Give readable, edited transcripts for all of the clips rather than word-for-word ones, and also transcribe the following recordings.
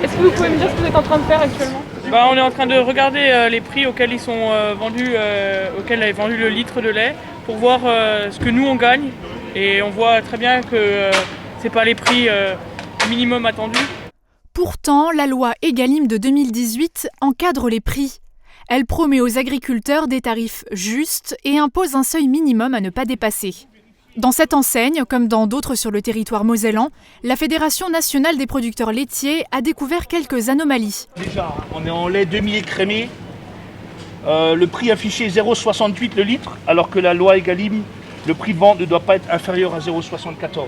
Est-ce que vous pouvez me dire ce que vous êtes en train de faire actuellement? On est en train de regarder les prix auxquels ils sont vendus, auxquels est vendu le litre de lait, pour voir ce que nous on gagne. Et on voit très bien que c'est pas les prix minimum attendus. Pourtant, la loi Egalim de 2018 encadre les prix. Elle promet aux agriculteurs des tarifs justes et impose un seuil minimum à ne pas dépasser. Dans cette enseigne, comme dans d'autres sur le territoire mosellan, la Fédération nationale des producteurs laitiers a découvert quelques anomalies. Déjà, on est en lait demi-écrémé. Le prix affiché est 0,68 le litre, alors que la loi Egalim, le prix de vente ne doit pas être inférieur à 0,74.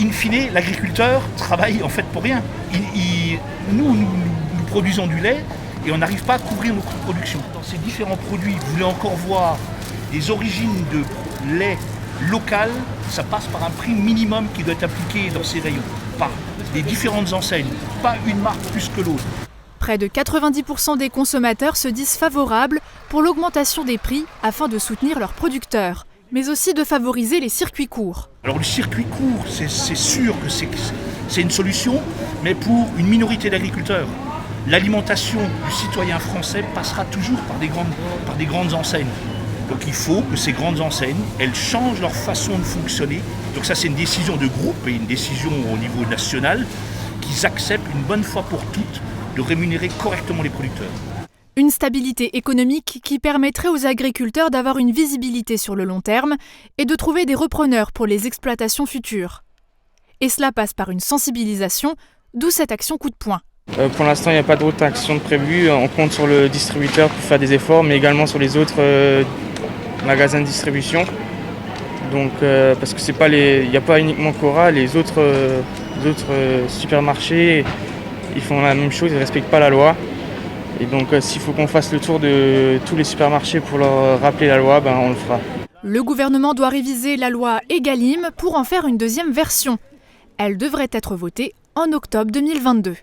In fine, l'agriculteur travaille en fait pour rien. Nous produisons du lait et on n'arrive pas à couvrir nos coûts de production. Dans ces différents produits, vous voulez encore voir des origines de lait local, ça passe par un prix minimum qui doit être appliqué dans ces rayons, par les différentes enseignes, pas une marque plus que l'autre. Près de 90% des consommateurs se disent favorables pour l'augmentation des prix afin de soutenir leurs producteurs, mais aussi de favoriser les circuits courts. Alors le circuit court, c'est sûr que c'est une solution, mais pour une minorité d'agriculteurs. L'alimentation du citoyen français passera toujours par des grandes enseignes. Donc il faut que ces grandes enseignes, elles changent leur façon de fonctionner. Donc ça c'est une décision de groupe et une décision au niveau national, qu'ils acceptent une bonne fois pour toutes de rémunérer correctement les producteurs. Une stabilité économique qui permettrait aux agriculteurs d'avoir une visibilité sur le long terme et de trouver des repreneurs pour les exploitations futures. Et cela passe par une sensibilisation, d'où cette action coup de poing. Pour l'instant, il n'y a pas d'autres actions prévues. On compte sur le distributeur pour faire des efforts, mais également sur les autres magasins de distribution. Donc, parce que il n'y a pas uniquement Cora, les autres supermarchés, ils font la même chose, ils ne respectent pas la loi. Et donc, s'il faut qu'on fasse le tour de tous les supermarchés pour leur rappeler la loi, on le fera. Le gouvernement doit réviser la loi Egalim pour en faire une deuxième version. Elle devrait être votée en octobre 2022.